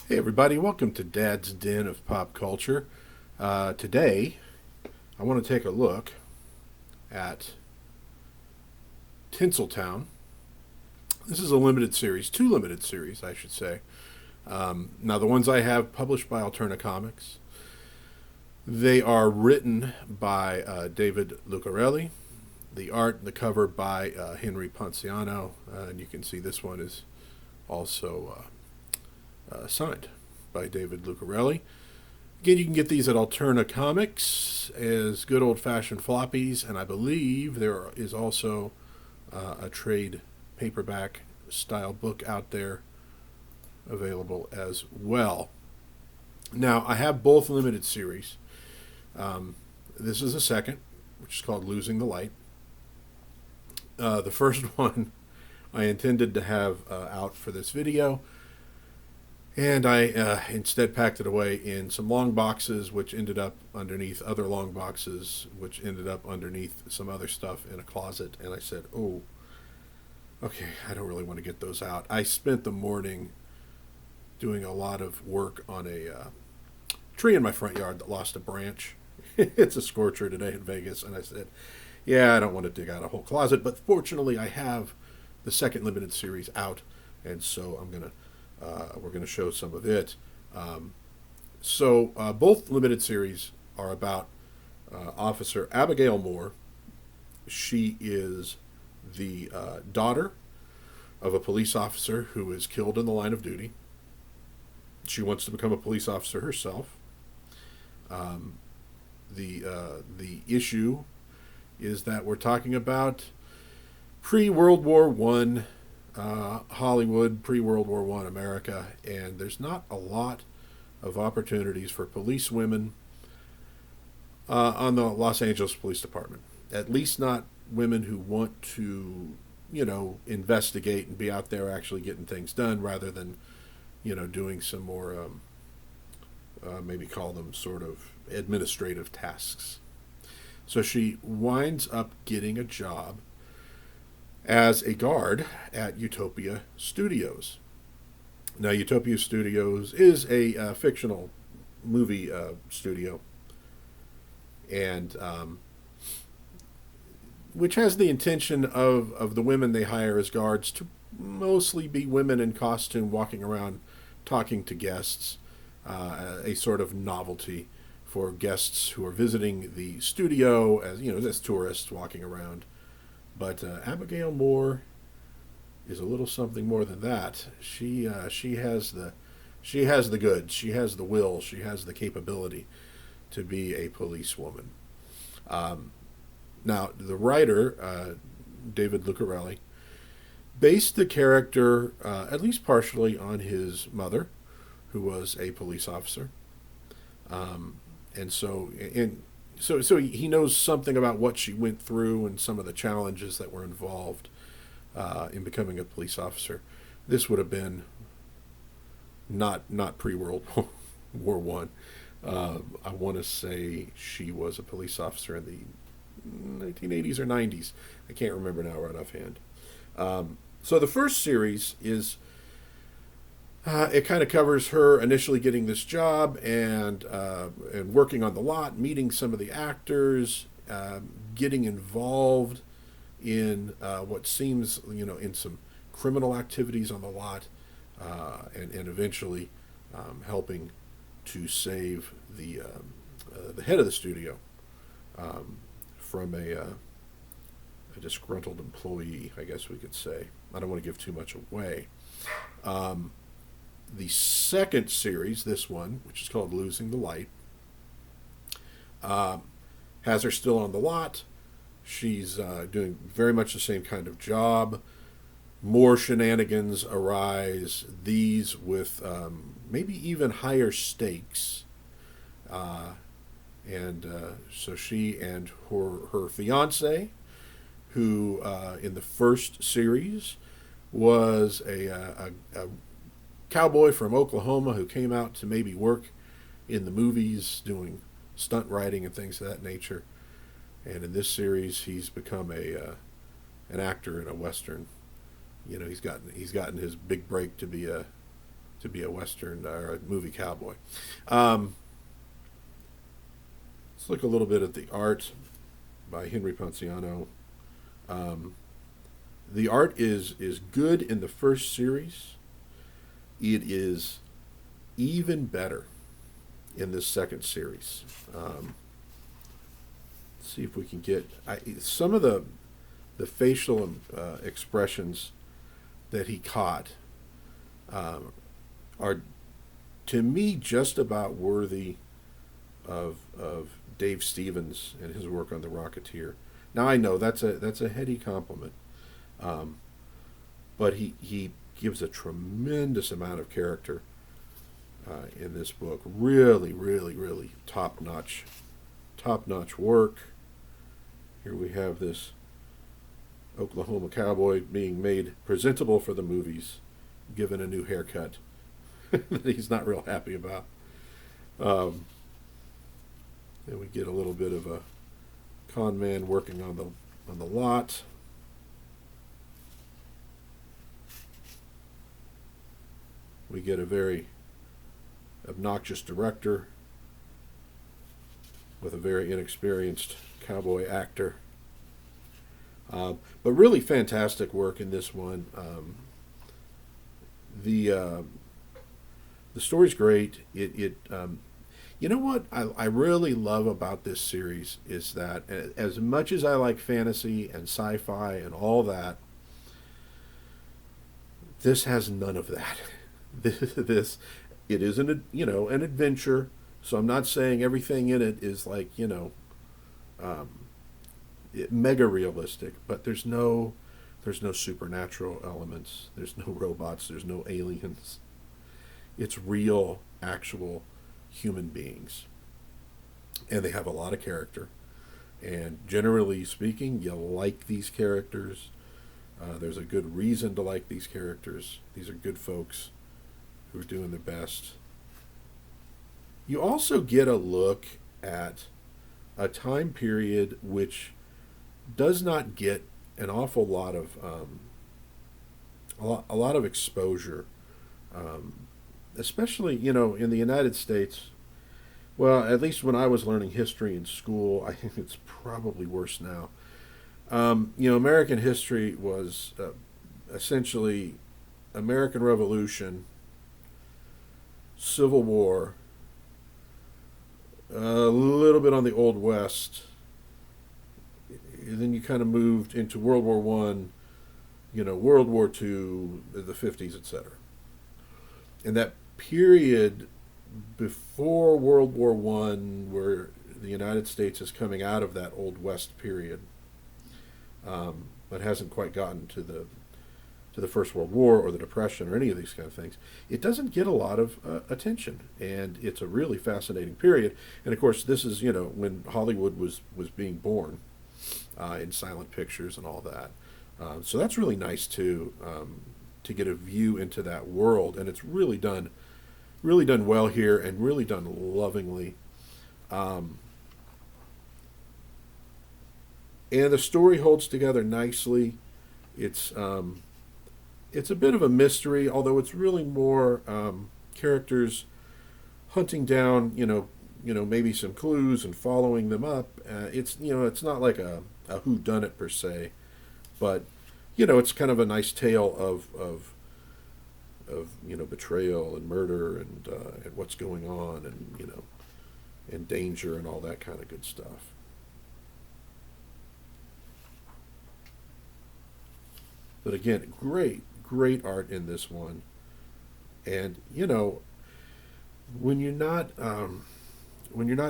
Hey everybody, welcome to Dad's Den of Pop Culture. Today, I want to take a look at Tinseltown. This is a limited series, two limited series, I should say. Now, the ones I have published by Alterna Comics, they are written by David Lucarelli. The art and the cover by Henry Ponciano, and you can see this one is also signed by David Lucarelli. Again, you can get these at Alterna Comics as good old-fashioned floppies, and I believe there is also a trade paperback style book out there available as well. Now, I have both limited series. This is the second, which is called Losing the Light. The first one I intended to have out for this video, and I instead packed it away in some long boxes, which ended up underneath other long boxes, which ended up underneath some other stuff in a closet. And I said, oh, okay, I don't really want to get those out. I spent the morning doing a lot of work on a tree in my front yard that lost a branch. It's a scorcher today in Vegas. And I said, yeah, I don't want to dig out a whole closet. But fortunately, I have the second limited series out. And so we're going to show some of it. Both limited series are about Officer Abigail Moore. She is the daughter of a police officer who is killed in the line of duty. She wants to become a police officer herself. The issue is that we're talking about pre-World War One Hollywood, pre-World War One America, and there's not a lot of opportunities for police women on the Los Angeles Police Department. At least not women who want to, investigate and be out there actually getting things done, rather than, doing some more, maybe call them sort of administrative tasks. So she winds up getting a job as a guard at Utopia Studios. Now, Utopia Studios is a fictional movie studio, and which has the intention of the women they hire as guards to mostly be women in costume walking around talking to guests, a sort of novelty for guests who are visiting the studio as tourists walking around. But Abigail Moore is a little something more than that. She has the goods. She has the will. She has the capability to be a policewoman. Now, the writer David Lucarelli based the character at least partially on his mother, who was a police officer, and so he knows something about what she went through and some of the challenges that were involved in becoming a police officer. This would have been not pre-World War One. I want to say she was a police officer in the 1980s or 90s. I can't remember now right offhand. So the first series is it kind of covers her initially getting this job and working on the lot, meeting some of the actors, getting involved in what seems in some criminal activities on the lot, and eventually helping to save the head of the studio from a disgruntled employee, I guess we could say. I don't want to give too much away. The second series, this one, which is called Losing the Light, has her still on the lot. She's doing very much the same kind of job. More shenanigans arise, these with maybe even higher stakes. So she and her fiance, who in the first series was a cowboy from Oklahoma who came out to maybe work in the movies doing stunt riding and things of that nature. And in this series, he's become an actor in a western. He's gotten his big break to to be a Western or a movie cowboy. Um, let's look a little bit at the art by Henry Ponciano. Um, the art is good in the first series. It is even better in this second series. See if we can get some of the facial expressions that he caught um, are to me just about worthy of Dave Stevens and his work on The Rocketeer. Now I know that's a heady compliment, um, but he gives a tremendous amount of character in this book. Really, really, really top notch work. Here we have this Oklahoma cowboy being made presentable for the movies, given a new haircut that he's not real happy about. Um, then we get a little bit of a con man working on the lot. We get a very obnoxious director with a very inexperienced cowboy actor. But really fantastic work in this one. The story's great. You know what I really love about this series is that as much as I like fantasy and sci-fi and all that, this has none of that. This it isn't an adventure. So I'm not saying everything in it is like um, mega realistic, but there's no supernatural elements. There's no robots. There's no aliens. It's real, actual human beings, and they have a lot of character. And generally speaking, you like these characters. There's a good reason to like these characters. These are good folks who are doing their best. You also get a look at a time period which does not get an awful lot of a lot of exposure, um, especially in the United States. Well, at least when I was learning history in school, I think it's probably worse now. American history was essentially American Revolution, Civil War, a little bit on the Old West. And then you kind of moved into World War One, World War Two, the 50s, etc. And that period before World War One, where the United States is coming out of that Old West period, but hasn't quite gotten to the First World War or the Depression or any of these kind of things, it doesn't get a lot of attention, and it's a really fascinating period. And of course, this is when Hollywood was being born in silent pictures and all that. So that's really nice too, to get a view into that world, and it's really done well here, and really done lovingly. Um, and the story holds together nicely. It's it's a bit of a mystery, although it's really more characters hunting down, maybe some clues and following them up. It's not like a whodunit per se, but it's kind of a nice tale of betrayal and murder and what's going on, and danger and all that kind of good stuff. But again, great art in this one. And when you're not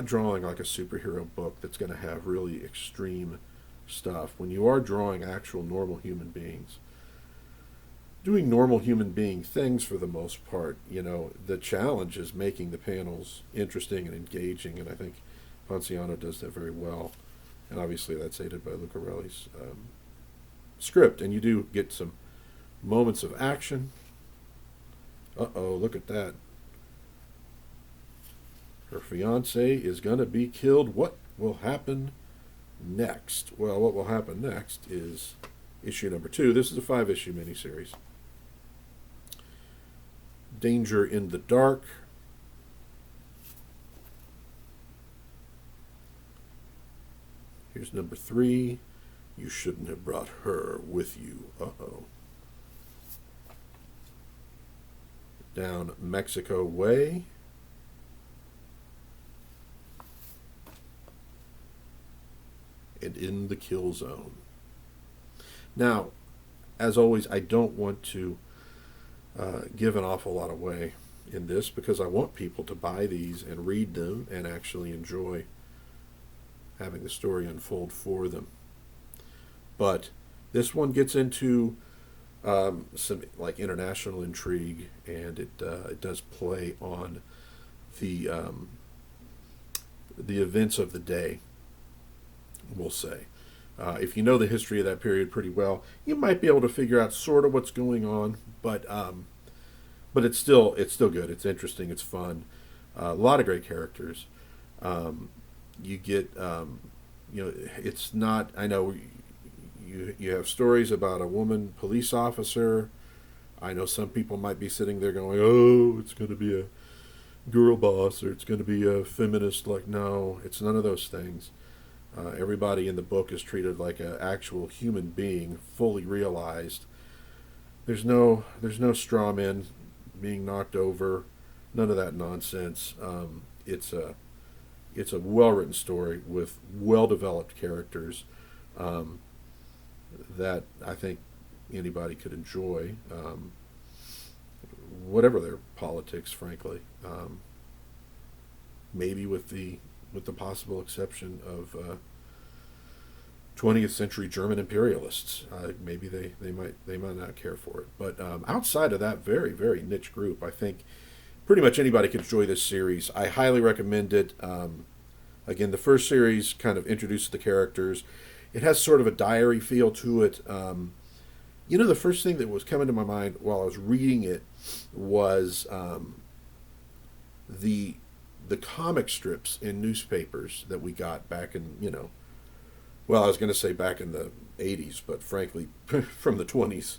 drawing like a superhero book that's going to have really extreme stuff, when you are drawing actual normal human beings doing normal human being things for the most part, the challenge is making the panels interesting and engaging, and I think Ponciano does that very well. And obviously that's aided by Lucarelli's script, and you do get some moments of action. Uh-oh, look at that. Her fiance is going to be killed. What will happen next? Well, what will happen next is issue number 2. This is a 5-issue miniseries. Danger in the Dark. Here's number 3. You shouldn't have brought her with you. Uh-oh. Down Mexico Way. And In the Kill Zone. Now, as always, I don't want to give an awful lot away in this because I want people to buy these and read them and actually enjoy having the story unfold for them. But this one gets into some like international intrigue, and it does play on the events of the day, we'll say. If you know the history of that period pretty well, you might be able to figure out sort of what's going on, but it's still good. It's interesting. It's fun. A lot of great characters. You get it's not. I know you have stories about a woman police officer. I know some people might be sitting there going, "Oh, it's going to be a girl boss, or it's going to be a feminist." Like, no, it's none of those things. Everybody in the book is treated like an actual human being, fully realized. There's no straw men being knocked over, none of that nonsense. It's a well written story with well developed characters that I think anybody could enjoy, whatever their politics, frankly. Maybe with the possible exception of 20th century German imperialists. Maybe they might not care for it. But outside of that very, very niche group, I think pretty much anybody could enjoy this series. I highly recommend it. Again, the first series kind of introduces the characters. It has sort of a diary feel to it. The first thing that was coming to my mind while I was reading it was the comic strips in newspapers that we got back in, well, I was going to say back in the 80s, but frankly, from the 20s,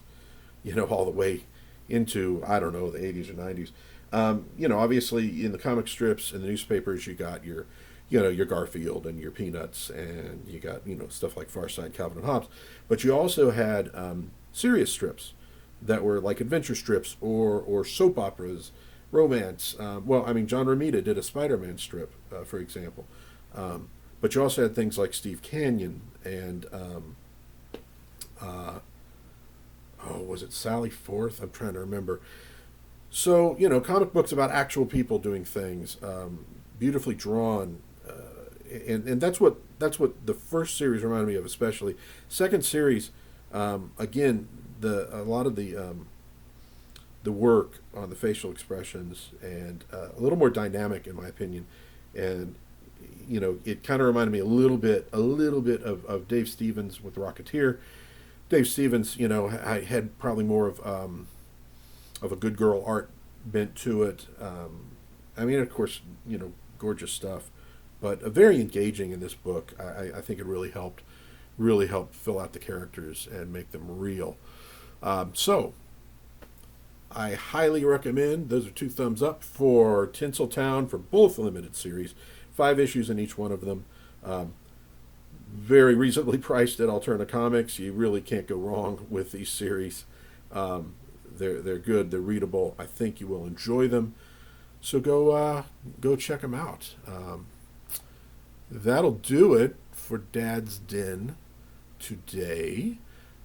all the way into, I don't know, the 80s or 90s. Obviously in the comic strips and the newspapers, you got your Garfield and your Peanuts, and you got, stuff like Far Side, Calvin and Hobbes. But you also had serious strips that were like adventure strips or soap operas, romance. John Romita did a Spider-Man strip, for example. But you also had things like Steve Canyon and, was it Sally Forth? I'm trying to remember. So, comic books about actual people doing things, beautifully drawn. And that's what the first series reminded me of, especially. Second series, again, a lot of the work on the facial expressions and a little more dynamic, in my opinion, and it kind of reminded me a little bit of Dave Stevens with Rocketeer. Dave Stevens, I had probably more of a good girl art bent to it. Of course, gorgeous stuff, but very engaging in this book. I think it really helped fill out the characters and make them real. So I highly recommend. Those are 2 thumbs up for Tinseltown for both limited series. 5 issues in each one of them. Very reasonably priced at Alterna Comics. You really can't go wrong with these series. They're good. They're readable. I think you will enjoy them. So go check them out. That'll do it for Dad's Den today.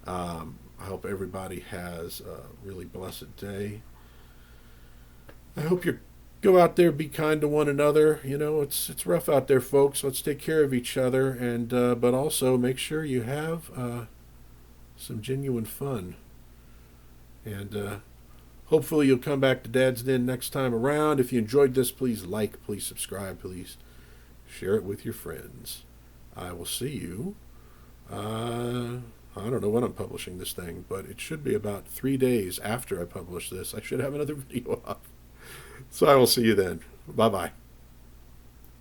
I hope everybody has a really blessed day. I hope you go out there, be kind to one another. It's rough out there, folks. Let's take care of each other, and but also make sure you have some genuine fun. And hopefully you'll come back to Dad's Den next time around. If you enjoyed this, please like, please subscribe, please share it with your friends. I will see you. I don't know when I'm publishing this thing, but it should be about 3 days after I publish this. I should have another video up. So I will see you then. Bye-bye.